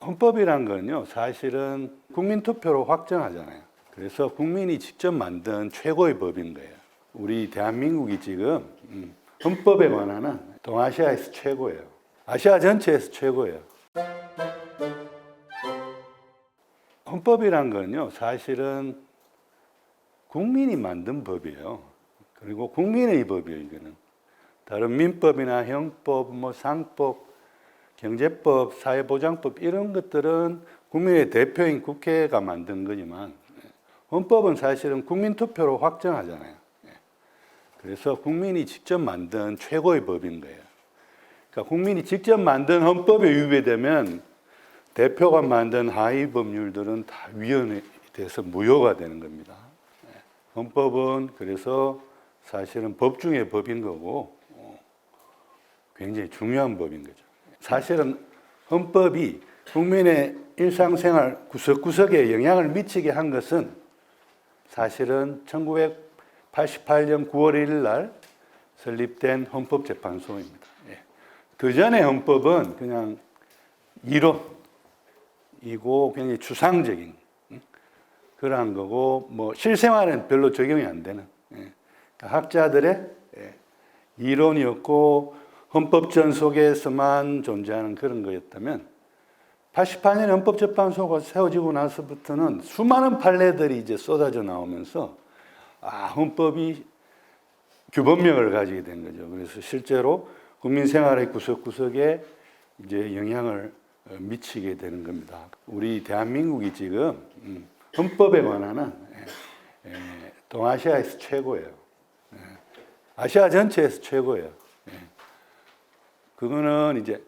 헌법이란 건요, 사실은 국민투표로 확정하잖아요. 그래서 국민이 직접 만든 최고의 법인 거예요. 우리 대한민국이 지금 헌법에 관한 동아시아에서 최고예요. 아시아 전체에서 최고예요. 헌법이란 건요, 사실은 국민이 만든 법이에요. 그리고 국민의 법이에요, 이거는. 다른 민법이나 형법, 상법, 경제법, 사회보장법 이런 것들은 국민의 대표인 국회가 만든 거지만 헌법은 사실은 국민투표로 확정하잖아요. 그래서 국민이 직접 만든 최고의 법인 거예요. 그러니까 국민이 직접 만든 헌법에 위배되면 대표가 만든 하위 법률들은 다 위헌이 돼서 무효가 되는 겁니다. 헌법은 그래서 사실은 법 중에 법인 거고 굉장히 중요한 법인 거죠. 사실은 헌법이 국민의 일상생활 구석구석에 영향을 미치게 한 것은 사실은 1988년 9월 1일 날 설립된 헌법재판소입니다. 그 전에 헌법은 그냥 이론이고 굉장히 추상적인 그러한 거고 실생활에는 별로 적용이 안 되는 학자들의 이론이었고 헌법전 속에서만 존재하는 그런 거였다면 88년 헌법재판소가 세워지고 나서부터는 수많은 판례들이 이제 쏟아져 나오면서 헌법이 규범력을 가지게 된 거죠. 그래서 실제로 국민 생활의 구석구석에 이제 영향을 미치게 되는 겁니다. 우리 대한민국이 지금 헌법에 관한 동아시아에서 최고예요. 아시아 전체에서 최고예요. 그거는 이제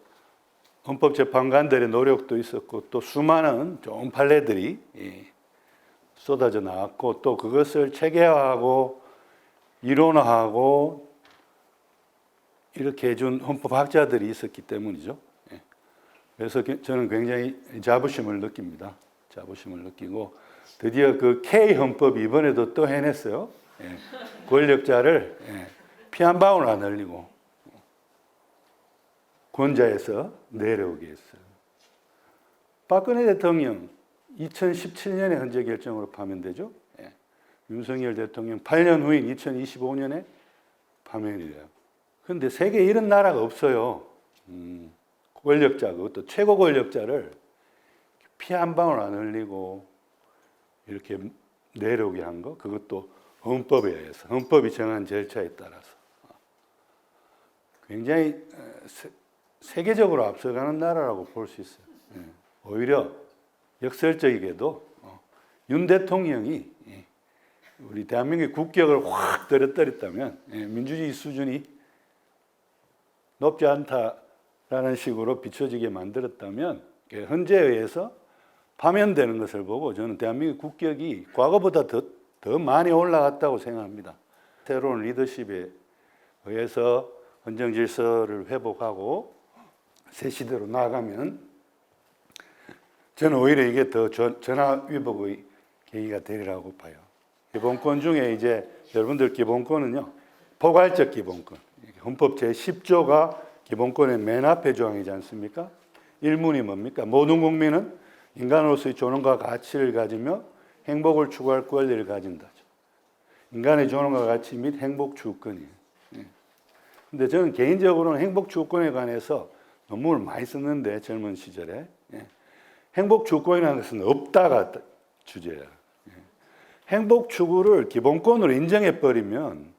헌법재판관들의 노력도 있었고 또 수많은 좋은 판례들이 쏟아져 나왔고 또 그것을 체계화하고 이론화하고 이렇게 해준 헌법학자들이 있었기 때문이죠. 그래서 저는 굉장히 자부심을 느낍니다. 자부심을 느끼고 드디어 그 K헌법이 이번에도 또 해냈어요. 권력자를 피 한 방울 안 흘리고 권좌에서 내려오게 했어요. 박근혜 대통령 2017년에 헌재 결정으로 파면되죠. 윤석열 대통령 8년 후인 2025년에 파면이 돼요. 그런데 세계에 이런 나라가 없어요. 권력자, 그것도 최고 권력자를 피 한 방울 안 흘리고 이렇게 내려오게 한 거, 그것도 헌법에 의해서, 헌법이 정한 절차에 따라서 굉장히 세계적으로 앞서가는 나라라고 볼 수 있어요. 오히려 역설적이게도 윤 대통령이 우리 대한민국의 국격을 확 떨어뜨렸다면 민주주의 수준이 높지 않다라는 식으로 비춰지게 만들었다면 헌재에 의해서 파면되는 것을 보고 저는 대한민국 국격이 과거보다 더 많이 올라갔다고 생각합니다. 새로운 리더십에 의해서 헌정 질서를 회복하고 새 시대로 나아가면 저는 오히려 이게 더 전화위복의 계기가 되리라고 봐요. 기본권 중에 이제 여러분들 기본권은요, 포괄적 기본권. 헌법 제10조가 기본권의 맨 앞에 조항이지 않습니까? 일문이 뭡니까? 모든 국민은 인간으로서의 존엄과 가치를 가지며 행복을 추구할 권리를 가진다. 인간의 존엄과 가치 및 행복 추구권이에요. 근데 저는 개인적으로는 행복 추구권에 관해서 논문을 많이 썼는데 젊은 시절에 행복 추구권이라는 것은 없다가 주제야. 행복 추구를 기본권으로 인정해 버리면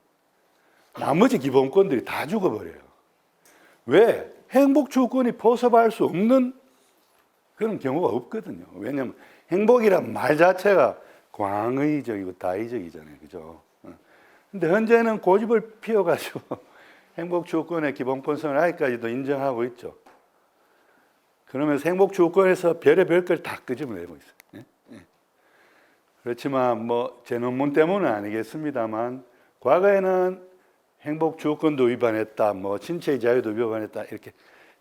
나머지 기본권들이 다 죽어버려요. 왜? 행복 추구권이 포섭할 수 없는 그런 경우가 없거든요. 왜냐하면 행복이란 말 자체가 광의적이고 다의적이잖아요. 그죠? 근데 현재는 고집을 피워가지고 행복 추구권의 기본권성을 아직까지도 인정하고 있죠. 그러면서 행복 추구권에서 별의별 걸 다 끄집어내고 있어요. 그렇지만 제 논문 때문은 아니겠습니다만 과거에는 행복 추구권도 위반했다, 신체의 자유도 위반했다 이렇게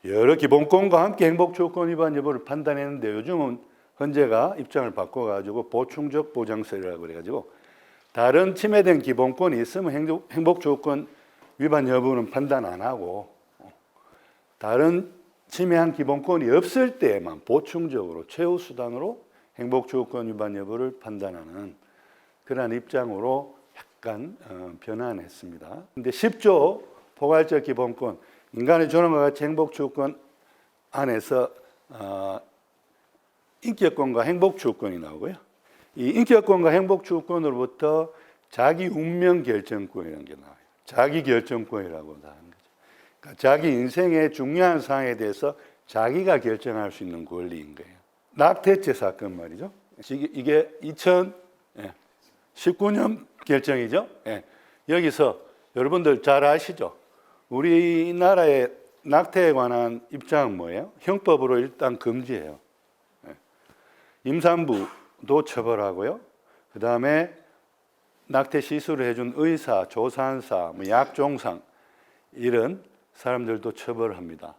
여러 기본권과 함께 행복 추구권 위반 여부를 판단했는데 요즘은 헌재가 입장을 바꿔가지고 보충적 보장설이라고 그래가지고 다른 침해된 기본권이 있으면 행복 추구권 위반 여부는 판단 안 하고 다른 침해한 기본권이 없을 때에만 보충적으로 최후 수단으로 행복주거권 위반 여부를 판단하는 그러한 입장으로 약간 변환했습니다. 근데 10조 포괄적 기본권, 인간의 존엄과 같이 행복주거권 안에서 인격권과 행복주거권이 나오고요. 이 인격권과 행복주거권으로부터 자기 운명 결정권이라는 게 나와요. 자기 결정권이라고 하는 거죠. 그러니까 자기 인생의 중요한 사항에 대해서 자기가 결정할 수 있는 권리인 거예요. 낙태죄 사건 말이죠. 이게 2019년 결정이죠. 여기서 여러분들 잘 아시죠? 우리나라의 낙태에 관한 입장은 뭐예요? 형법으로 일단 금지해요. 임산부도 처벌하고요. 그 다음에 낙태 시술을 해준 의사, 조산사, 약종상 이런 사람들도 처벌합니다.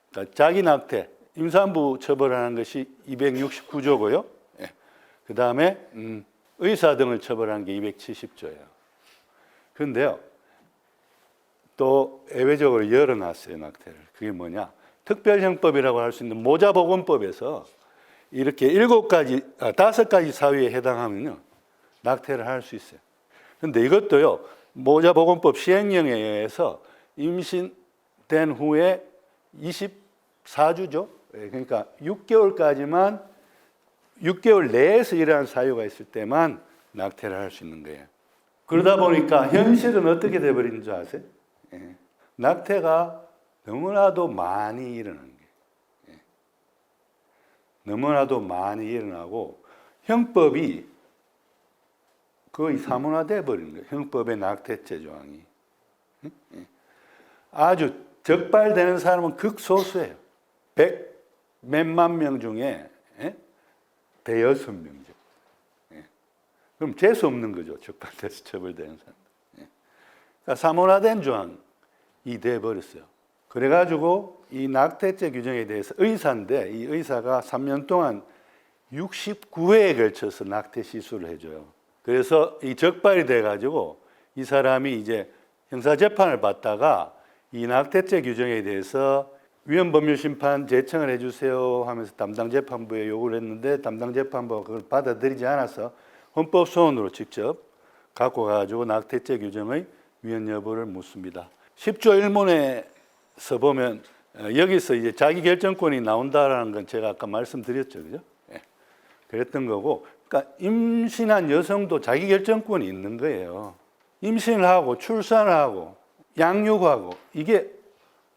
그러니까 자기 낙태, 임산부 처벌하는 것이 269조고요. 그 다음에 의사 등을 처벌하는 게 270조예요. 그런데요, 또 예외적으로 열어놨어요, 낙태를. 그게 뭐냐? 특별형법이라고 할 수 있는 모자보건법에서 이렇게 5가지 사유에 해당하면요, 낙태를 할 수 있어요. 그런데 이것도요, 모자보건법 시행령에 의해서 임신된 후에 24주죠. 그러니까 6개월 내에서 이러한 사유가 있을 때만 낙태를 할 수 있는 거예요. 그러다 보니까 현실은 어떻게 돼버리는 줄 아세요? 낙태가 너무나도 많이 일어나는 거예요. 너무나도 많이 일어나고 형법이 거의 사문화돼 버리는 거예요. 형법의 낙태죄 조항이. 아주 적발되는 사람은 극소수예요. 100 몇만 명 중에 대여섯 명이죠. 그럼 재수 없는 거죠. 적발돼서 처벌되는 사람. 그러니까 사문화된 조항이 돼 버렸어요. 그래가지고 이 낙태죄 규정에 대해서 의사인데 이 의사가 3년 동안 69회에 걸쳐서 낙태 시술을 해줘요. 그래서 이 적발이 돼가지고 이 사람이 이제 형사재판을 받다가 이 낙태죄 규정에 대해서 위헌법률심판 제청을 해주세요 하면서 담당 재판부에 요구를 했는데 담당 재판부가 그걸 받아들이지 않아서 헌법소원으로 직접 갖고 가지고 낙태죄 규정의 위헌 여부를 묻습니다. 10조 1문에서 보면 여기서 이제 자기 결정권이 나온다라는 건 제가 아까 말씀드렸죠, 그죠? 그랬던 거고, 그러니까 임신한 여성도 자기 결정권이 있는 거예요. 임신을 하고 출산을 하고 양육하고 이게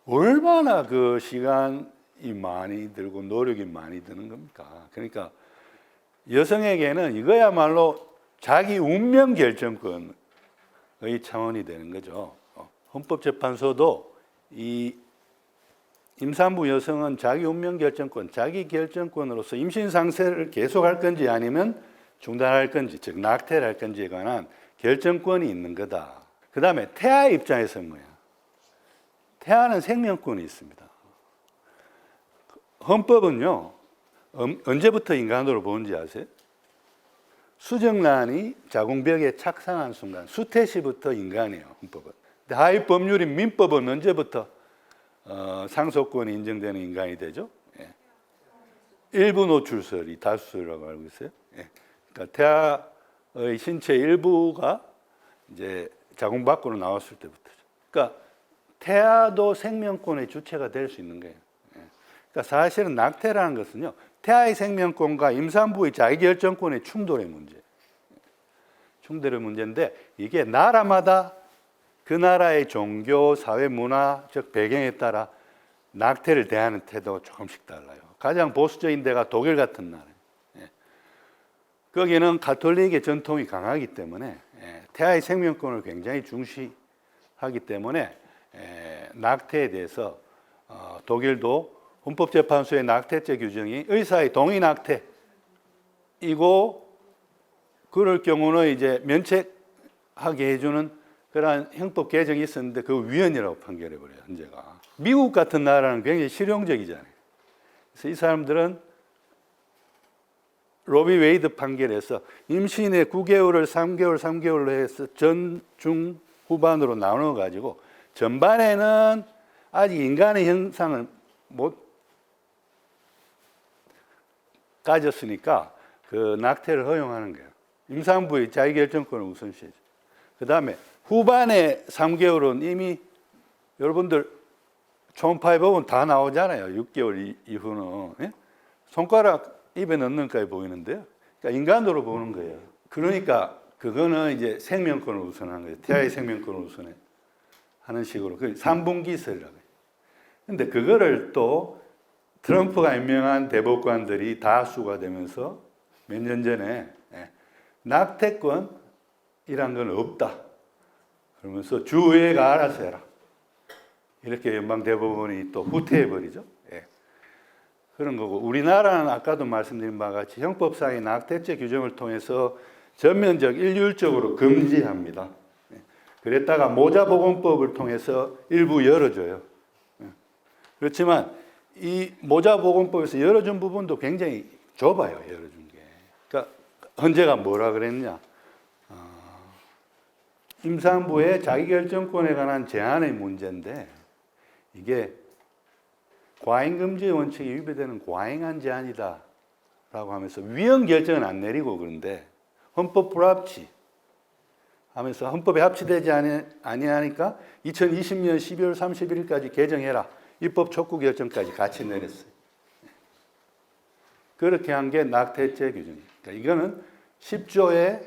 얼마나 그 시간이 많이 들고 노력이 많이 드는 겁니까? 그러니까 여성에게는 이거야말로 자기 운명 결정권의 차원이 되는 거죠. 헌법재판소도 이 임산부 여성은 자기 운명 결정권, 자기 결정권으로서 임신 상태를 계속할 건지 아니면 중단할 건지, 즉 낙태를 할 건지에 관한 결정권이 있는 거다. 그 다음에 태아의 입장에서는 뭐야? 태아는 생명권이 있습니다. 헌법은요, 언제부터 인간으로 보는지 아세요? 수정란이 자궁벽에 착상한 순간, 수태시부터 인간이에요, 헌법은. 근데 하위 법률인 민법은 언제부터 상속권이 인정되는 인간이 되죠? 일부 노출설이 다수설이라고 알고 있어요. 그러니까 태아의 신체 일부가 이제 자궁 밖으로 나왔을 때부터죠. 그러니까 태아도 생명권의 주체가 될 수 있는 거예요. 그러니까 사실은 낙태라는 것은요, 태아의 생명권과 임산부의 자기결정권의 충돌의 문제. 충돌의 문제인데 이게 나라마다 그 나라의 종교, 사회, 문화적 배경에 따라 낙태를 대하는 태도가 조금씩 달라요. 가장 보수적인 데가 독일 같은 나라예요. 거기는 가톨릭의 전통이 강하기 때문에 태아의 생명권을 굉장히 중시하기 때문에 낙태에 대해서 독일도 헌법재판소의 낙태죄 규정이 의사의 동의 낙태이고 그럴 경우는 이제 면책하게 해주는 그러한 형법 개정이 있었는데 그 위헌이라고 판결해버려요, 헌재가. 미국 같은 나라는 굉장히 실용적이잖아요. 그래서 이 사람들은 로비 웨이드 판결에서 임신의 9개월을 3개월로 해서 전, 중, 후반으로 나눠가지고 전반에는 아직 인간의 형상을 못 가졌으니까 그 낙태를 허용하는 거예요. 임산부의 자기결정권을 우선시하죠. 그 다음에 후반에 3개월은 이미 여러분들 초음파에 보면 다 나오잖아요. 6개월 이후는. 예? 손가락 입에 넣는 까지 보이는데요. 그러니까 인간으로 보는 거예요. 그러니까 그거는 이제 생명권을 우선하는 거예요. 태아의 생명권을 우선해 하는 식으로. 그 3분기설이라고 해요. 근데 그거를 또 트럼프가 임명한 대법관들이 다수가 되면서 몇 년 전에 낙태권이란 건 없다. 그러면서 주의회가 알아서 해라. 이렇게 연방대법원이 또 후퇴해버리죠. 예. 그런 거고, 우리나라는 아까도 말씀드린 바와 같이 형법상의 낙태죄 규정을 통해서 전면적 일률적으로 금지합니다. 예. 그랬다가 모자보건법을 통해서 일부 열어줘요. 예. 그렇지만 이 모자보건법에서 열어준 부분도 굉장히 좁아요. 열어준 게. 그러니까 헌재가 뭐라 그랬냐. 임산부의 자기결정권에 관한 제한의 문제인데 이게 과잉금지 원칙이 위배되는 과잉한 제한이다 라고 하면서 위헌 결정은 안 내리고 그런데 헌법 불합치 하면서 헌법에 합치되지 아니하니까 2020년 12월 31일까지 개정해라. 입법 촉구 결정까지 같이 내렸어요. 그렇게 한 게 낙태죄 규정입니다. 이거는 10조의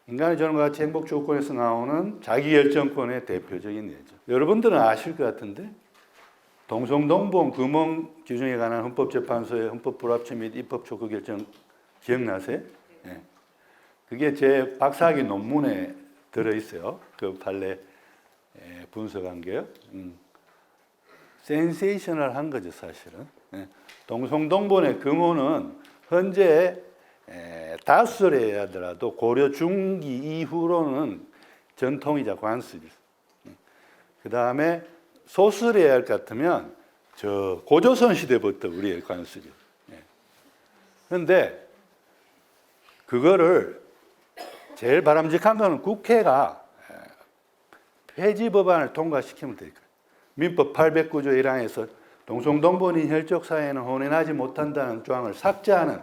인간의 존엄과 가치 행복 조건에서 나오는 자기결정권의 대표적인 예죠. 여러분들은 아실 것 같은데 동성동본 금원 규정에 관한 헌법재판소의 헌법 불합치 및 입법 촉구 결정 기억나세요? 네. 그게 제 박사학위 논문에 들어있어요. 그 판례 분석한 게요. 센세이셔널한 거죠, 사실은. 네. 동성동본의 금원은 현재 다수설에 하더라도 고려 중기 이후로는 전통이자 관습이죠. 그 다음에 소설에 할 것 같으면 저 고조선 시대부터 우리의 관습이죠. 그런데 그거를 제일 바람직한 거는 국회가 폐지 법안을 통과시키면 될 거예요. 민법 809조 1항에서 동성동본인 혈족 사이에는 혼인하지 못한다는 조항을 삭제하는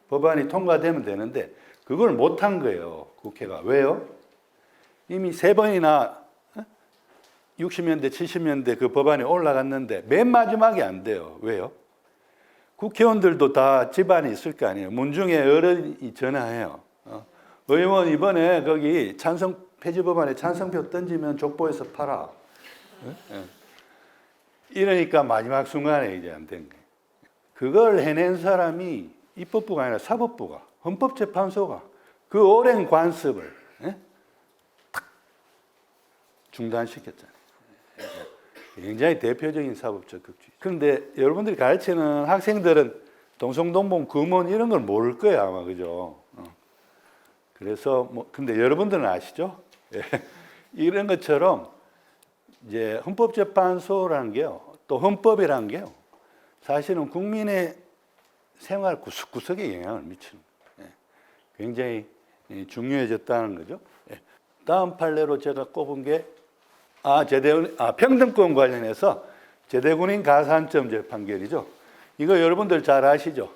법안이 통과되면 되는데 그걸 못한 거예요. 국회가. 왜요? 이미 3번이나 60년대, 70년대 그 법안이 올라갔는데 맨 마지막에 안 돼요. 왜요? 국회의원들도 다 집안이 있을 거 아니에요. 문중에 어른이 전화해요. 의원 이번에 거기 폐지 법안에 찬성표 던지면 족보에서 팔아. 이러니까 마지막 순간에 이제 안 된 거예요. 그걸 해낸 사람이 입법부가 아니라 사법부가, 헌법재판소가 그 오랜 관습을 탁 중단시켰잖아요. 굉장히 대표적인 사법적 극주의. 그런데 여러분들이 가르치는 학생들은 동성동본 금원 이런 걸 모를 거예요, 아마. 그죠? 그래서 근데 여러분들은 아시죠? 이런 것처럼 이제 헌법재판소라는 게요, 또 헌법이라는 게요, 사실은 국민의 생활 구석구석에 영향을 미치는 거예요. 굉장히 중요해졌다는 거죠. 다음 판례로 제가 꼽은 게 평등권 관련해서 제대군인 가산점제 판결이죠. 이거 여러분들 잘 아시죠?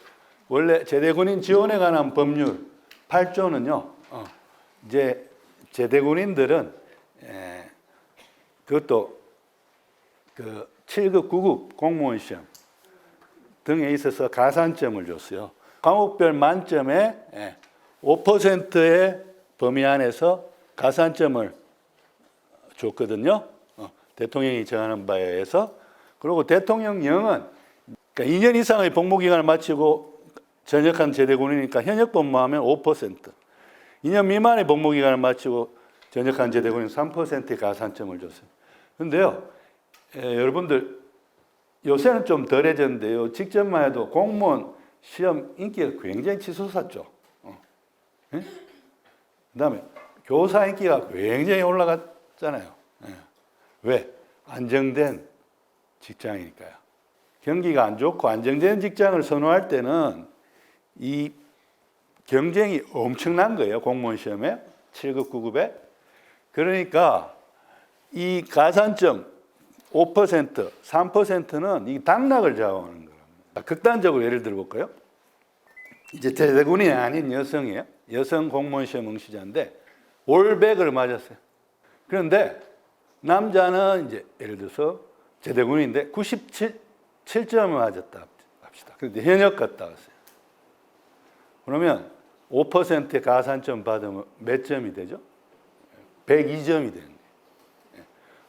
원래 제대군인 지원에 관한 법률 8조는요, 이제 제대군인들은 그것도 그 7급, 9급 공무원 시험 등에 있어서 가산점을 줬어요. 과목별 만점에 5%의 범위 안에서 가산점을 줬거든요. 대통령이 정하는 바에 의해서. 그리고 대통령령은 그러니까 2년 이상의 복무기간을 마치고 전역한 제대군이니까 현역 복무하면 5%, 2년 미만의 복무기간을 마치고 전역한 제대군인 3%의 가산점을 줬어요. 그런데요, 여러분들 요새는 좀 덜해졌는데요, 직전만 해도 공무원 시험 인기가 굉장히 치솟았죠. 그 다음에 교사 인기가 굉장히 올라갔잖아요. 왜? 안정된 직장이니까요. 경기가 안 좋고 안정된 직장을 선호할 때는 이 경쟁이 엄청난 거예요. 공무원 시험에 7급, 9급에. 그러니까 이 가산점 5%, 3%는 이 당락을 좌우하는 겁니다. 극단적으로 예를 들어 볼까요? 이제 제대군이 아닌 여성이에요. 여성 공무원 시험 응시자인데 올백을 맞았어요. 그런데 남자는 이제 예를 들어서 제대군인데 97점을 맞았다 합시다. 그런데 현역 갔다 왔어요. 그러면 5%의 가산점 받으면 몇 점이 되죠? 102점이 되는 거예요.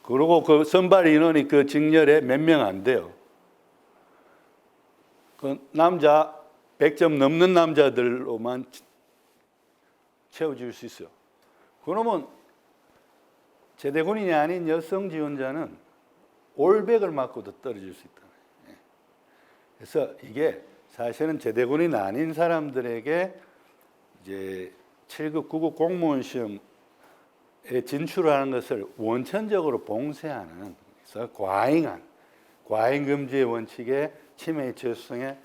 그리고 그 선발 인원이 그 직렬에 몇 명 안 돼요. 그 남자 100점 넘는 남자들로만 채워줄 수 있어요. 그러면 제대군인이 아닌 여성 지원자는 올백을 맞고도 떨어질 수 있다. 그래서 이게 사실은 제대군인 아닌 사람들에게 이제 7급, 9급 공무원 시험에 진출하는 것을 원천적으로 봉쇄하는, 그래서 과잉 금지의 원칙에 치매의 죄수성에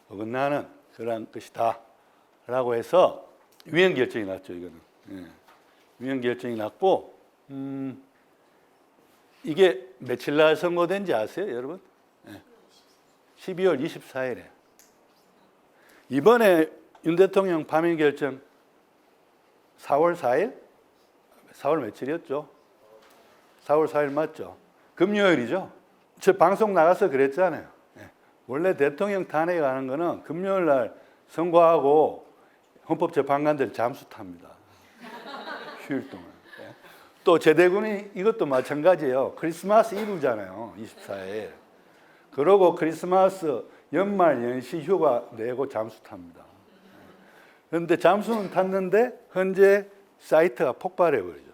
어긋나는 그러한 것이다라고 해서 위헌 결정이 났죠. 이거는 위헌 결정이 났고, 이게 며칠 날 선고된지 아세요, 여러분? 12월 24일에. 이번에 윤 대통령 파면 결정 4월 4일? 4월 며칠이었죠? 4월 4일 맞죠? 금요일이죠? 저 방송 나가서 그랬잖아요. 원래 대통령 탄핵하는 거는 금요일 날 선고하고 헌법재판관들 잠수 탑니다. 휴일 동안. 또 제대군이 이것도 마찬가지예요. 크리스마스 이브잖아요. 24일. 그러고 크리스마스 연말 연시 휴가 내고 잠수 탑니다. 그런데 잠수는 탔는데 현재 사이트가 폭발해 버리죠.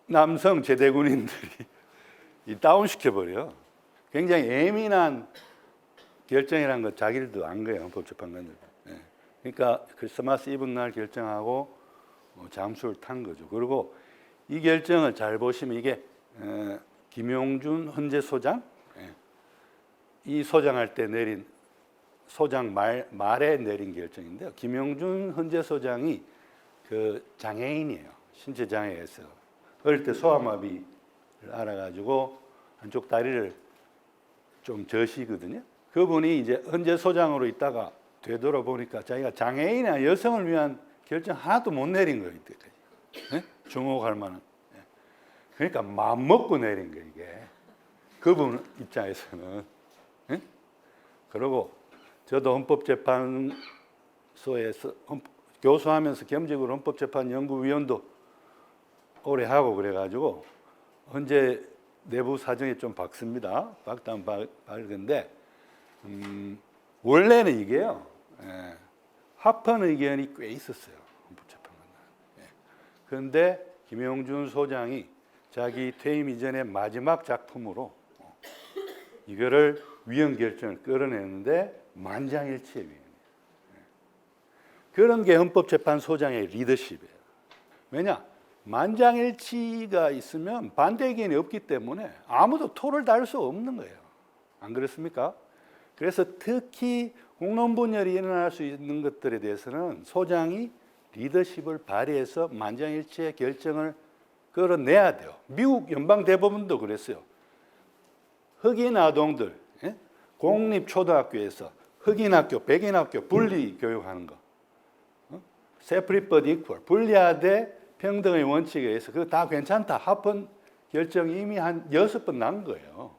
남성 제대군인들이 다운시켜 버려요. 굉장히 예민한 결정이라는 거 자기들도 안 거예요. 헌법재판관들. 그러니까 크리스마스 이브 날 결정하고 잠수를 탄 거죠. 그리고 이 결정을 잘 보시면 이게 김용준 헌재 소장, 이 소장할 때 내린 소장 말에 내린 결정인데요. 김용준 헌재 소장이 그 장애인이에요. 신체 장애에서 어릴 때 소아마비를 알아가지고 한쪽 다리를 좀 저시거든요. 그분이 이제 헌재 소장으로 있다가 되돌아보니까 자기가 장애인이나 여성을 위한 결정 하나도 못 내린 거예요. 이때까지. 주목할 만한. 그러니까 마음 먹고 내린 거예요. 이게. 그분 입장에서는. 그리고 저도 헌법재판소에서 교수하면서 겸직으로 헌법재판연구위원도 오래 하고 그래가지고 현재 내부 사정이 좀 밝습니다. 박담 밝은데 원래는 이게요. 합헌 의견이 꽤 있었어요. 헌법재판관. 그런데 김용준 소장이 자기 퇴임 이전의 마지막 작품으로 이거를 위헌 결정을 끌어내는데 만장일치의 위헌이에요. 그런 게 헌법재판소장의 리더십이에요. 왜냐? 만장일치가 있으면 반대 의견이 없기 때문에 아무도 토를 달 수 없는 거예요. 안 그렇습니까? 그래서 특히 공론분열이 일어날 수 있는 것들에 대해서는 소장이 리더십을 발휘해서 만장일치의 결정을 끌어내야 돼요. 미국 연방대법원도 그랬어요. 흑인 아동들, 공립초등학교에서 흑인학교, 백인학교 분리 교육하는 거. separate but equal, 분리하되 평등의 원칙에 의해서 그거 다 괜찮다. 합헌 결정이 이미 한 6번 난 거예요.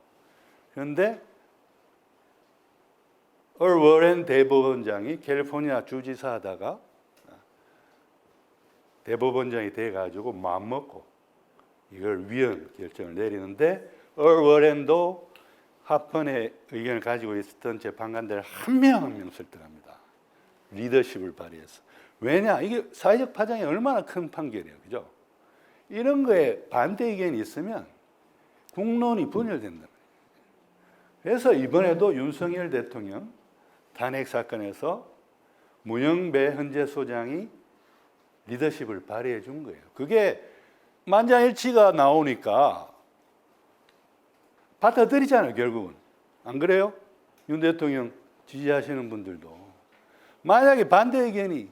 그런데 얼 워렌 대법원장이 캘리포니아 주지사 하다가 대법원장이 돼가지고 마음먹고 이걸 위헌 결정을 내리는데 얼 워렌도 합헌의 의견을 가지고 있었던 재판관들 한 명 한 명 설득합니다. 리더십을 발휘해서. 왜냐? 이게 사회적 파장이 얼마나 큰 판결이에요. 그죠? 이런 거에 반대 의견이 있으면 국론이 분열된다. 그래서 이번에도 윤석열 대통령 탄핵 사건에서 문영배 헌재 소장이 리더십을 발휘해 준 거예요. 그게 만장일치가 나오니까 받아들이잖아요, 결국은. 안 그래요? 윤 대통령 지지하시는 분들도. 만약에 반대 의견이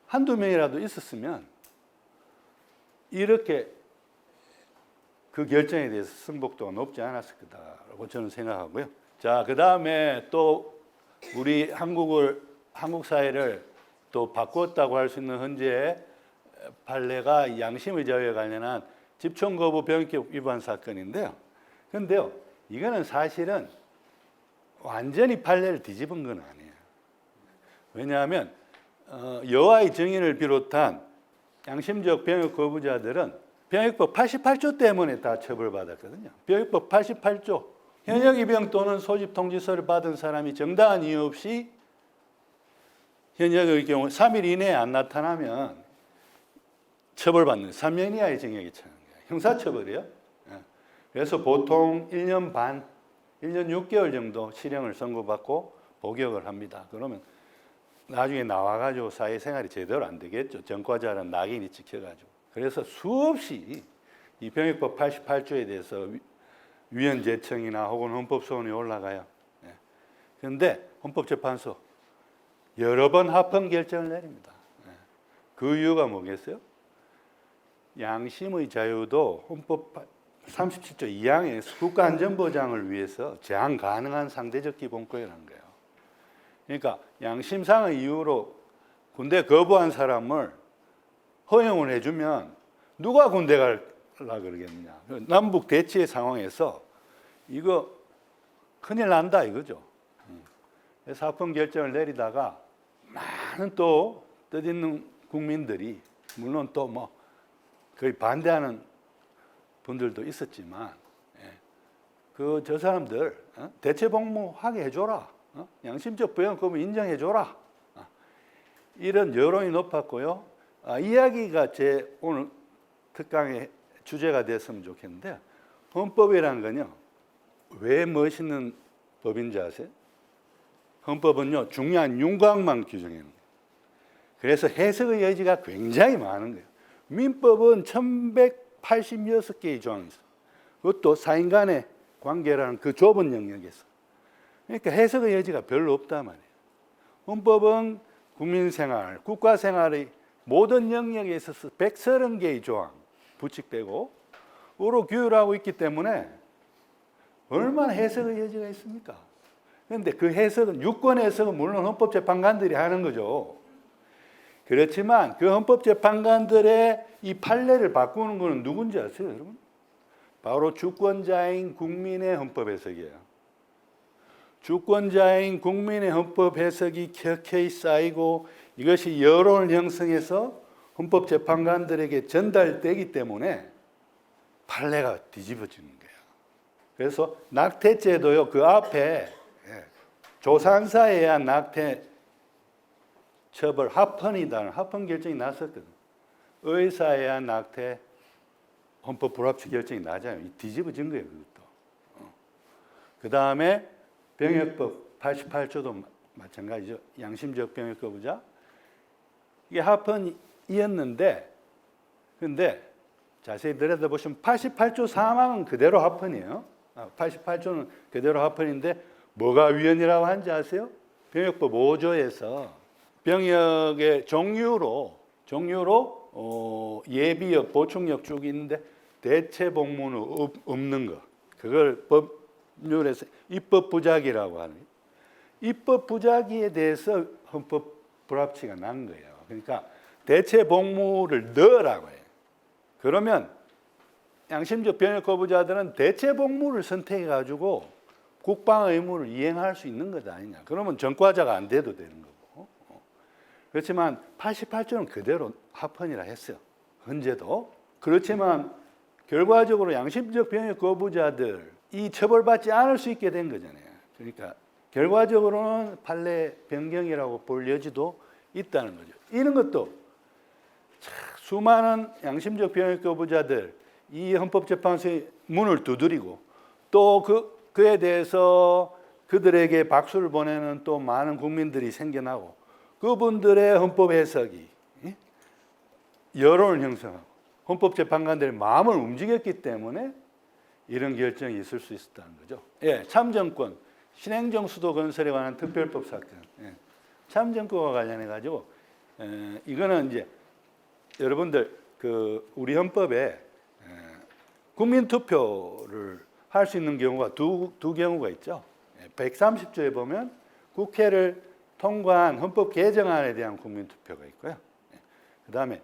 한두 명이라도 있었으면 이렇게 그 결정에 대해서 승복도가 높지 않았을 거다라고 저는 생각하고요. 자, 그 다음에 또 우리 한국 사회를 또 바꾸었다고 할 수 있는 헌재의 판례가 양심의 자유에 관련한 집총 거부 병역 위반 사건인데요. 그런데요, 이거는 사실은 완전히 판례를 뒤집은 건 아니에요. 왜냐하면 여호와의 증인을 비롯한 양심적 병역 거부자들은 병역법 88조 때문에 다 처벌받았거든요. 병역법 88조 현역 입영 또는 소집 통지서를 받은 사람이 정당한 이유 없이 현역의 경우 3일 이내에 안 나타나면 처벌받는 3년 이하의 징역이 처하는 거예요. 형사처벌이에요. 그래서 보통 1년 반, 1년 6개월 정도 실형을 선고받고 복역을 합니다. 그러면 나중에 나와가지고 사회생활이 제대로 안 되겠죠. 전과자는 낙인이 찍혀가지고. 그래서 수없이 이 병역법 88조에 대해서 위헌 제청이나 혹은 헌법 소원이 올라가요. 그런데 헌법재판소 여러 번 합헌 결정을 내립니다. 그 이유가 뭐겠어요? 양심의 자유도 헌법 37조 2항에서 국가안전보장을 위해서 제한 가능한 상대적 기본권이라는 거예요. 그러니까 양심상의 이유로 군대 거부한 사람을 허용을 해주면 누가 군대 가려고 그러겠느냐. 남북 대치의 상황에서 이거 큰일 난다 이거죠. 그래서 합헌 결정을 내리다가 많은 또 뜻있는 국민들이 물론 또 뭐 거의 반대하는 분들도 있었지만 저 사람들 대체 복무하게 해줘라. 양심적 부양 거부 인정해줘라. 이런 여론이 높았고요. 이야기가 제 오늘 특강의 주제가 됐으면 좋겠는데 헌법이라는 건요. 왜 멋있는 법인지 아세요? 헌법은요. 중요한 윤곽만 규정해요. 그래서 해석의 여지가 굉장히 많은 거예요. 민법은 1186개의 조항이 있어요. 그것도 사인 간의 관계라는 그 좁은 영역에서. 그러니까 해석의 여지가 별로 없단 말이에요. 헌법은 국민생활, 국가생활의 모든 영역에 있어서 130개의 조항 부칙되고 으로 규율하고 있기 때문에 얼마나 해석의 여지가 있습니까? 그런데 그 해석은 유권 해석은 물론 헌법재판관들이 하는 거죠. 그렇지만 그 헌법재판관들의 이 판례를 바꾸는 것은 누군지 아세요, 여러분? 바로 주권자인 국민의 헌법 해석이에요. 주권자인 국민의 헌법 해석이 켜켜이 쌓이고 이것이 여론을 형성해서 헌법재판관들에게 전달되기 때문에 판례가 뒤집어지는 거예요. 그래서 낙태죄도요, 그 앞에 조산사에 의한 낙태 처벌 합헌이다는 합헌 결정이 났었거든. 의사에 의한 낙태 헌법 불합치 결정이 나잖아요. 뒤집어진 거예요, 그것도. 그 다음에 병역법 88조도 마찬가지죠. 양심적 병역 거부자. 이게 합헌이었는데, 근데 자세히 들여다보시면 88조 3항은 그대로 합헌이에요. 88조는 그대로 합헌인데 뭐가 위헌이라고 하는지 아세요? 병역법 5조에서 병역의 종류로 예비역, 보충역 쭉 있는데 대체 복무는 없는 거. 그걸 법률에서 입법 부작위라고 하는. 입법 부작위에 대해서 헌법 불합치가 난 거예요. 그러니까 대체 복무를 넣으라고 해요. 그러면 양심적 병역 거부자들은 대체 복무를 선택해 가지고 국방 의무를 이행할 수 있는 것 아니냐. 그러면 전과자가 안 돼도 되는 거고. 그렇지만 88조는 그대로 합헌이라 했어요. 헌재도. 그렇지만 결과적으로 양심적 병역 거부자들 이 처벌받지 않을 수 있게 된 거잖아요. 그러니까 결과적으로는 판례 변경이라고 볼 여지도 있다는 거죠. 이런 것도 수많은 양심적 병역 거부자들 이 헌법재판소의 문을 두드리고 또 그에 대해서 그들에게 박수를 보내는 또 많은 국민들이 생겨나고 그분들의 헌법 해석이 여론을 형성하고 헌법재판관들의 마음을 움직였기 때문에 이런 결정이 있을 수 있었다는 거죠. 예, 참정권, 신행정 수도 건설에 관한 특별법 사건. 예, 참정권과 관련해 가지고 이거는 이제 여러분들 우리 헌법에 국민 투표를 할 수 있는 경우가 두 경우가 있죠. 130조에 보면 국회를 통과한 헌법 개정안에 대한 국민투표가 있고요. 그다음에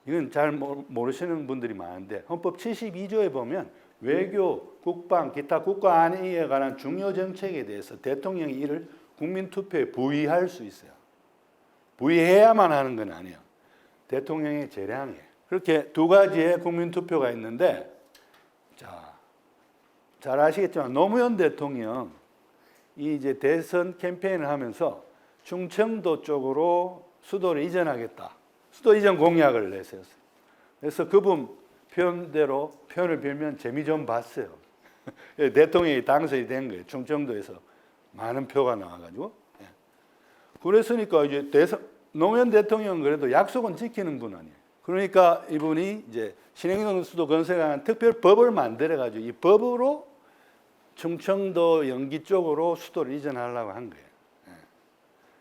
이건 잘 모르시는 분들이 많은데 헌법 72조에 보면 외교, 국방, 기타 국가 안위에 관한 중요 정책에 대해서 대통령이 이를 국민투표에 부의할 수 있어요. 부의해야만 하는 건 아니에요. 대통령의 재량이에요. 그렇게 두 가지의 국민투표가 있는데, 자, 잘 아시겠지만 노무현 대통령 이 이제 대선 캠페인을 하면서 충청도 쪽으로 수도를 이전하겠다. 수도 이전 공약을 내세웠어요. 그래서 그분 표현대로 표현을 빌면 재미 좀 봤어요. 대통령이 당선이 된 거예요. 충청도에서 많은 표가 나와가지고. 그랬으니까 이제 노무현 대통령은 그래도 약속은 지키는 분 아니에요. 그러니까 이분이 이제 신행정 수도 건설에 관한 특별법을 만들어가지고 이 법으로 충청도 영기 쪽으로 수도를 이전하려고 한 거예요.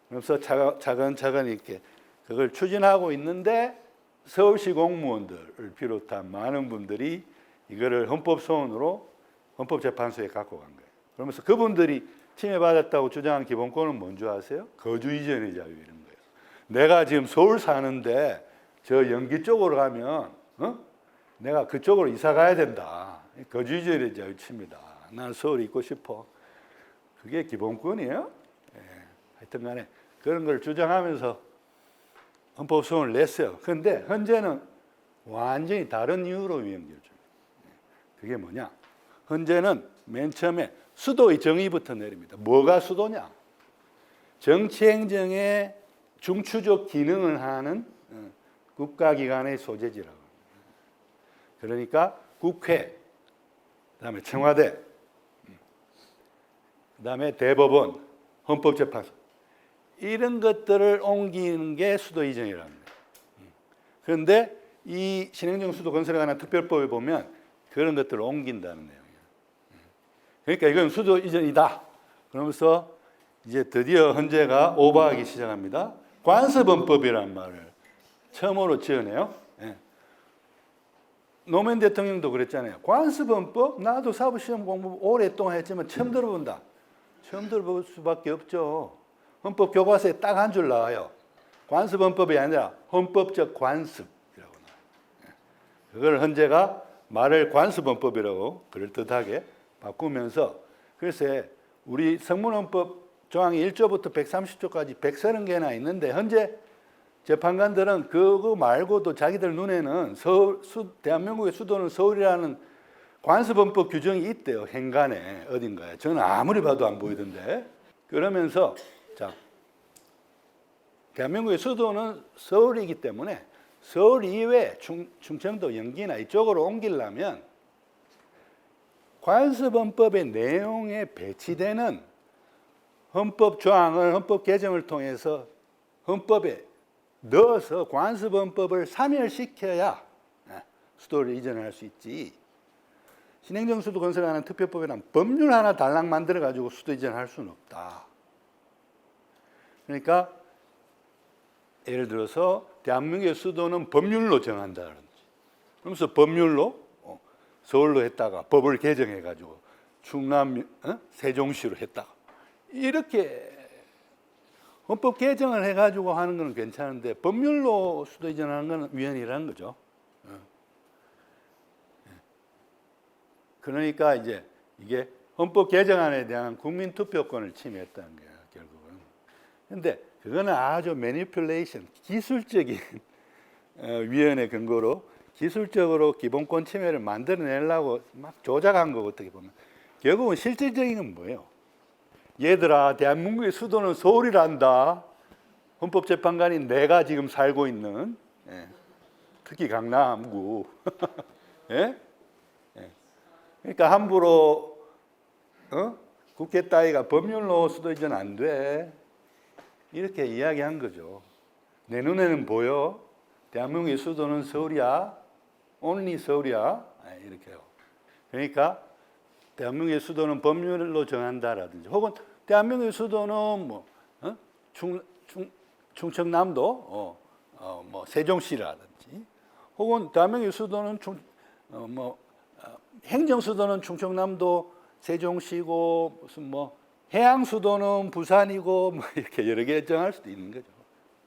그래서 차근차근 이렇게 그걸 추진하고 있는데 서울시 공무원들을 비롯한 많은 분들이 이거를 헌법소원으로 헌법재판소에 갖고 간 거예요. 그러면서 그분들이 침해받았다고 주장한 기본권은 뭔지 아세요? 거주 이전의 자유 이런 거예요. 내가 지금 서울 사는데 저 영기 쪽으로 가면 내가 그쪽으로 이사 가야 된다. 거주 이전의 자유 칩니다. 난 서울에 있고 싶어. 그게 기본권이에요. 하여튼 간에 그런 걸 주장하면서 헌법소원을 냈어요. 그런데 현재는 완전히 다른 이유로 위헌 결정. 그게 뭐냐? 현재는 맨 처음에 수도의 정의부터 내립니다. 뭐가 수도냐? 정치행정의 중추적 기능을 하는 국가기관의 소재지라고. 그러니까 국회, 그다음에 청와대, 그다음에 대법원, 헌법재판소 이런 것들을 옮기는 게 수도 이전이라는 거예요. 그런데 이 신행정 수도 건설에 관한 특별법에 보면 그런 것들을 옮긴다는 내용이에요. 그러니까 이건 수도 이전이다. 그러면서 이제 드디어 헌재가 오버하기 시작합니다. 관습헌법이라는 말을 처음으로 지어내요. 노무현 대통령도 그랬잖아요. 관습헌법? 나도 사법시험 공부 오랫동안 했지만 처음 들어본다. 처음 들어볼 수밖에 없죠. 헌법 교과서에 딱 한 줄 나와요. 관습헌법이 아니라 헌법적 관습이라고 나와요. 그걸 헌재가 말을 관습헌법이라고 그럴듯하게 바꾸면서 글쎄 우리 성문헌법 조항이 1조부터 130조까지 130개나 있는데 현재 재판관들은 그거 말고도 자기들 눈에는 대한민국의 수도는 서울이라는 관습헌법 규정이 있대요. 행간에 어딘가에. 저는 아무리 봐도 안 보이던데. 그러면서 자, 대한민국의 수도는 서울이기 때문에 서울 이외 충청도, 영기나 이쪽으로 옮기려면 관습헌법의 내용에 배치되는 헌법 조항을 헌법 개정을 통해서 헌법에 넣어서 관습헌법을 사멸시켜야 수도를 이전할 수 있지. 신행정 수도 건설에 관한 특별법이란 법률 하나 달랑 만들어 가지고 수도 이전할 수는 없다. 그러니까 예를 들어서 대한민국의 수도는 법률로 정한다든지, 그러면서 법률로 서울로 했다가 법을 개정해 가지고 충남 세종시로 했다가 이렇게 헌법 개정을 해 가지고 하는 건 괜찮은데 법률로 수도 이전하는 건 위헌이라는 거죠. 그러니까 이제 이게 헌법 개정안에 대한 국민 투표권을 침해했다는 거야, 결국은. 근데 그거는 아주 매니플레이션, 기술적인 위헌의 근거로 기술적으로 기본권 침해를 만들어내려고 막 조작한 거 어떻게 보면. 결국은 실질적인 건 뭐예요? 얘들아, 대한민국의 수도는 서울이란다. 헌법재판관이 내가 지금 살고 있는, 특히 강남구. 예? 그러니까 함부로 국회 따위가 법률로 수도 이전 안 돼. 이렇게 이야기한 거죠. 내 눈에는 보여. 대한민국의 수도는 서울이야. only 서울이야. 이렇게요. 그러니까 대한민국의 수도는 법률로 정한다라든지, 혹은 대한민국의 수도는 뭐 충청남도 뭐 세종시라든지, 혹은 대한민국의 수도는 행정 수도는 충청남도 세종시고 무슨 뭐 해양 수도는 부산이고 뭐 이렇게 여러 개 정할 수도 있는 거죠.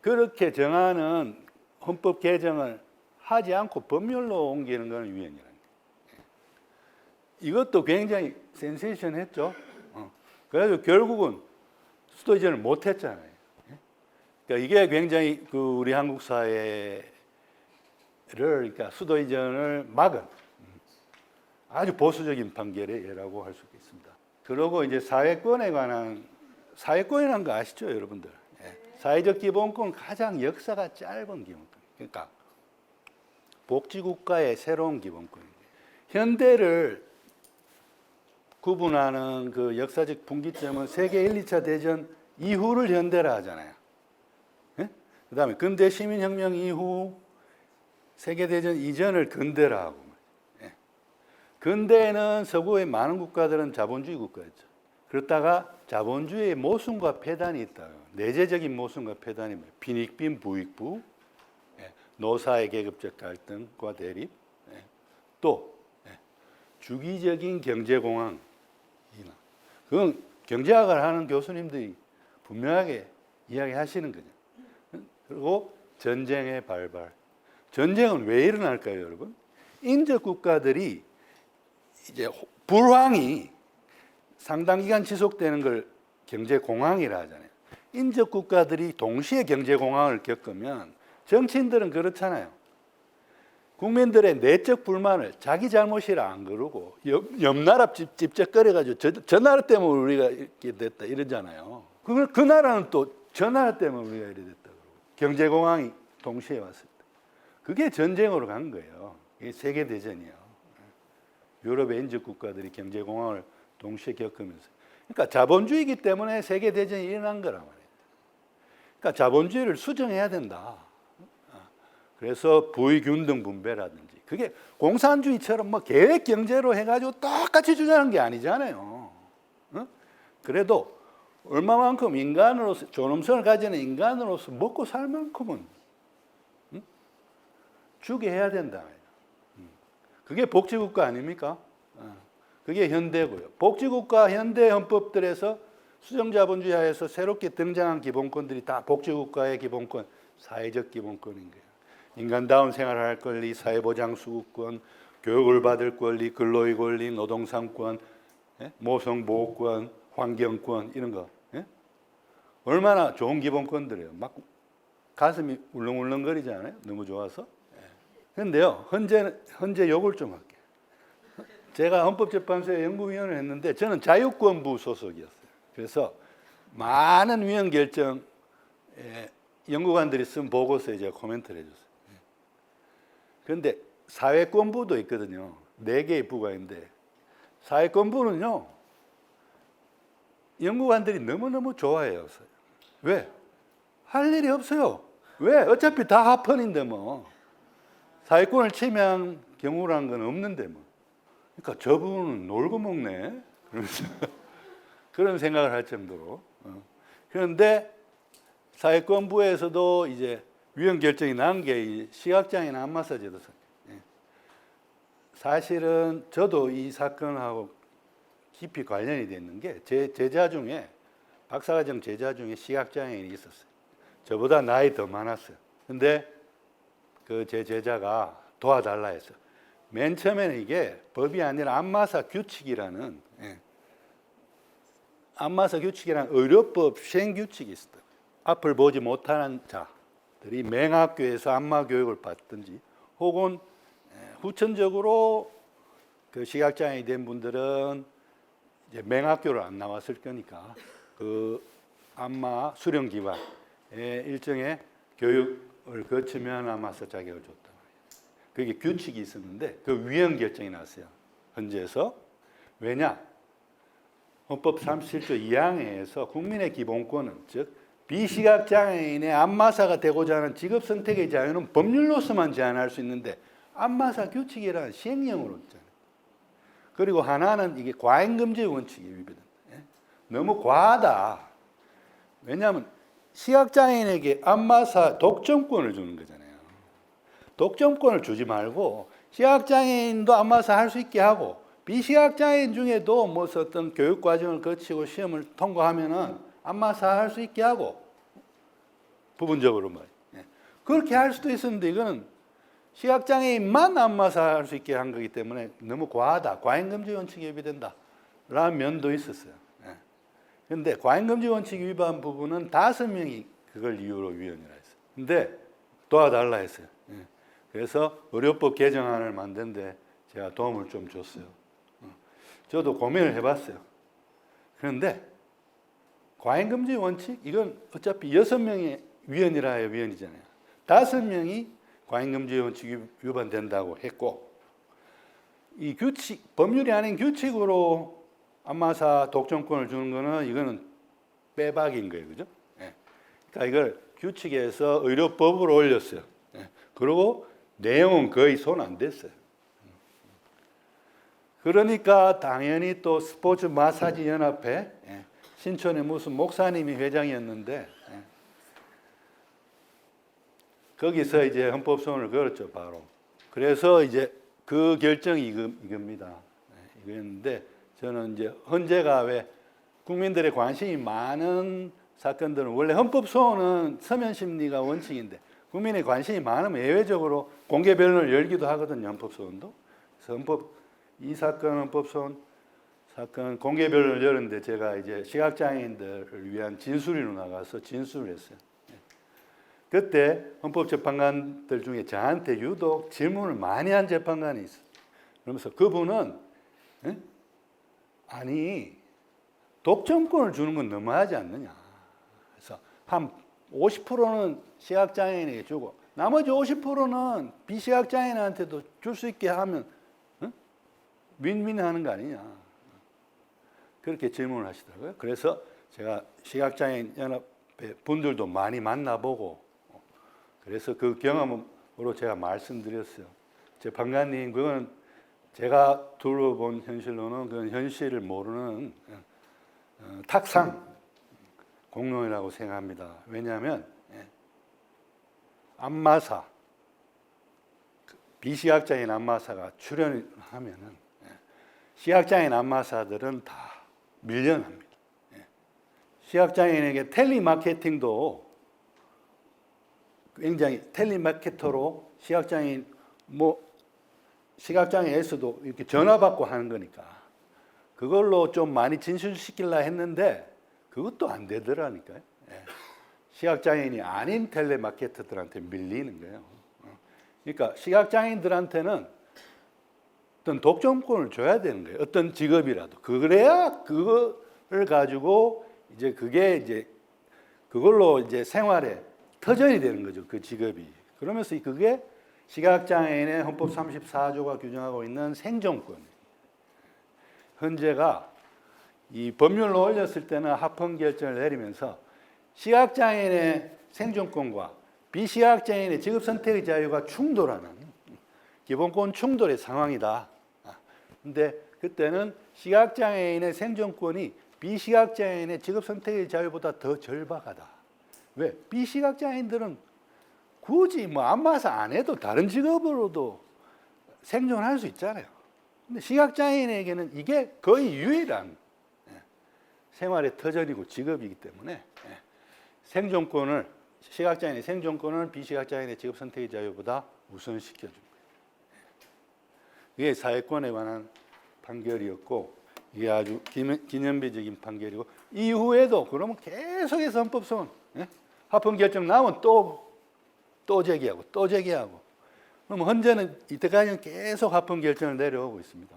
그렇게 정하는 헌법 개정을 하지 않고 법률로 옮기는 건 위헌이라는 거예요. 이것도 굉장히 센세이션했죠. 그래서 결국은 수도 이전을 못 했잖아요. 그러니까 이게 굉장히 우리 한국 사회를 그러니까 수도 이전을 막은 아주 보수적인 판결의 예라고 할 수 있습니다. 그리고 이제 사회권이라는 거 아시죠, 여러분들? 사회적 기본권 가장 역사가 짧은 기본권. 그러니까 복지국가의 새로운 기본권입니다. 현대를 구분하는 그 역사적 분기점은 세계 1, 2차 대전 이후를 현대라 하잖아요. 그 다음에 근대 시민혁명 이후 세계대전 이전을 근대라 하고. 근대에는 서구의 많은 국가들은 자본주의 국가였죠. 그렇다가 자본주의의 모순과 폐단이 있다. 내재적인 모순과 폐단이 빈익빈 부익부, 노사의 계급적 갈등과 대립, 또 주기적인 경제공황. 그건 경제학을 하는 교수님들이 분명하게 이야기하시는 거죠. 그리고 전쟁의 발발. 전쟁은 왜 일어날까요, 여러분? 인접 국가들이 이제 불황이 상당 기간 지속되는 걸 경제공황이라 하잖아요. 인접 국가들이 동시에 경제공황을 겪으면 정치인들은 그렇잖아요. 국민들의 내적 불만을 자기 잘못이라 안 그러고 옆 나라 찝쩍거려가지고 저 나라 때문에 우리가 이렇게 됐다 이러잖아요. 그 나라는 또 저 나라 때문에 우리가 이렇게 됐다 그러고 경제공황이 동시에 왔을 때 그게 전쟁으로 간 거예요. 이게 세계대전이에요. 유럽의 인접 국가들이 경제공황을 동시에 겪으면서 그러니까 자본주의이기 때문에 세계대전이 일어난 거란 말이에요. 그러니까 자본주의를 수정해야 된다. 그래서 부의균등 분배라든지 그게 공산주의처럼 뭐 계획 경제로 해가지고 똑같이 주자는 게 아니잖아요. 그래도 얼마만큼 인간으로서 존엄성을 가지는 인간으로서 먹고 살 만큼은 주게 해야 된다. 그게 복지국가 아닙니까? 그게 현대고요. 복지국가 현대 헌법들에서 수정자본주의 하에서 새롭게 등장한 기본권들이 다 복지국가의 기본권, 사회적 기본권인 거예요. 인간다운 생활을 할 권리, 사회보장수급권, 교육을 받을 권리, 근로의 권리, 노동상권, 모성보호권, 환경권 이런 거. 얼마나 좋은 기본권들이에요. 막 가슴이 울렁울렁거리지 않아요? 너무 좋아서. 그런데요, 현재 요걸 좀 할게요. 제가 헌법재판소에 연구위원을 했는데 저는 자유권부 소속이었어요. 그래서 많은 위헌 결정 연구관들이 쓴 보고서에 제가 코멘트를 해줬어요. 그런데 사회권부도 있거든요. 4개의 부가 있는데 사회권부는요. 연구관들이 너무너무 좋아해요. 왜? 할 일이 없어요. 왜? 어차피 다 합헌인데 뭐. 사회권을 침해한 경우라는 건 없는데 뭐. 그러니까 저분은 놀고 먹네. 그러면서 그런 생각을 할 정도로. 그런데 사회권부에서도 이제 위헌 결정이 난 게 시각장애인 안마사 제도. 사실은 저도 이 사건하고 깊이 관련이 됐는 게 제 제자 중에 박사과정 제자 중에 시각장애인이 있었어요. 저보다 나이 더 많았어요. 근데 그 제 제자가 도와달라 했어요. 맨 처음에는 이게 법이 아니라 안마사 규칙이라는 안마사 규칙이라는 의료법 시행 규칙이 있었다. 앞을 보지 못하는 자들이 맹학교에서 안마 교육을 받든지 혹은 후천적으로 그 시각장애인이 된 분들은 이제 맹학교를 안 나왔을 거니까 그 안마 수련 기관의 일정의 교육을 거치면 안마사 자격을 줬다. 그게 규칙이 있었는데 그 위헌 결정이 났어요. 헌재에서. 왜냐? 헌법 37조 2항에서 국민의 기본권은 즉 비시각장애인의 안마사가 되고자 하는 직업 선택의 자유는 법률로서만 제한할 수 있는데 안마사 규칙이라는 시행령으로 있잖아요. 그리고 하나는 이게 과잉금지 원칙이 위배된다. 너무 과하다. 왜냐하면 시각장애인에게 안마사 독점권을 주는 거잖아요. 독점권을 주지 말고 시각장애인도 안마사 할 수 있게 하고 비시각장애인 중에도 뭐 어떤 교육 과정을 거치고 시험을 통과하면은 안마사 할 수 있게 하고 부분적으로 말이에요. 예. 그렇게 할 수도 있었는데 이거는 시각장애인만 안마사 할 수 있게 한 거기 때문에 너무 과하다. 과잉금지 원칙에 위배된다. 라는 면도 있었어요. 그런데 과잉금지 원칙 위반 부분은 5명이 그걸 이유로 위헌이라 했어요. 근데 도와달라 했어요. 예. 그래서 의료법 개정안을 만드는데 제가 도움을 좀 줬어요. 저도 고민을 해봤어요. 그런데 과잉금지 원칙 이건 어차피 6명의 위헌이라 해야 위헌이잖아요. 5명이 과잉금지 원칙이 위반된다고 했고 이 규칙 법률이 아닌 규칙으로 안마사 독점권을 주는 거는 이거는 빼박인 거예요, 그죠? 예. 그러니까 이걸 규칙에서 의료법으로 올렸어요. 예. 그리고 내용은 거의 손 안 댔어요. 그러니까 당연히 또 스포츠 마사지 연합회 신촌에 무슨 목사님이 회장이었는데 거기서 이제 헌법소원을 걸었죠, 바로. 그래서 이제 그 결정이 이겁니다. 이거였는데 저는 이제 헌재가 왜 국민들의 관심이 많은 사건들은 원래 헌법소원은 서면 심리가 원칙인데 국민의 관심이 많으면 예외적으로 공개 변론을 열기도 하거든요, 헌법소원도. 그래서 이 사건 헌법소원 사건 공개 변론을 열었는데 제가 이제 시각장애인들을 위한 진술인으로 나가서 진술을 했어요. 그때 헌법재판관들 중에 저한테 유독 질문을 많이 한 재판관이 있어요. 그러면서 그분은 아니 독점권을 주는 건 너무하지 않느냐. 그래서 한 50%는 시각장애인에게 주고 나머지 50%는 비시각장애인한테도 줄 수 있게 하면 윈윈하는 거 아니냐. 그렇게 질문을 하시더라고요. 그래서 제가 시각장애인 연합회 분들도 많이 만나보고 그래서 그 경험으로 제가 말씀드렸어요. 재판관님 그건 제가 둘러본 현실로는 그건 현실을 모르는 탁상 공론이라고 생각합니다. 왜냐하면 안마사 비시각장애인 안마사가 출연을 하면은 시각장애인 안마사들은 다 밀려납니다. 시각장애인에게 텔레마케팅도 굉장히 텔레마케터로 시각장애인 시각장애에서도 이렇게 전화 받고 하는 거니까 그걸로 좀 많이 진술시키려 했는데 그것도 안 되더라니까요. 시각장애인이 아닌 텔레마케터들한테 밀리는 거예요. 그러니까 시각장애인들한테는 어떤 독점권을 줘야 되는 거예요. 어떤 직업이라도. 그래야 그거를 가지고 이제 그걸로 이제 생활에 터전이 되는 거죠. 그 직업이. 그러면서 그게 시각장애인의 헌법 34조가 규정하고 있는 생존권. 헌재가 이 법률로 올렸을 때는 합헌 결정을 내리면서 시각장애인의 생존권과 비시각장애인의 직업 선택의 자유가 충돌하는 기본권 충돌의 상황이다. 근데 그때는 시각장애인의 생존권이 비시각장애인의 직업 선택의 자유보다 더 절박하다. 왜? 비시각장애인들은 굳이 안마사 안 해도 다른 직업으로도 생존할 수 있잖아요. 근데 시각장애인에게는 이게 거의 유일한 생활의 터전이고 직업이기 때문에 생존권을 시각장애인의 생존권을 비시각장애인의 직업 선택의 자유보다 우선시켜준 거예요. 이게 사회권에 관한 판결이었고 이게 아주 기념비적인 판결이고 이후에도 그러면 계속해서 헌법소원 합헌 결정 나오면 또 제기하고 또 제기하고 그럼 헌재는 이때까지는 계속 합헌 결정을 내려오고 있습니다.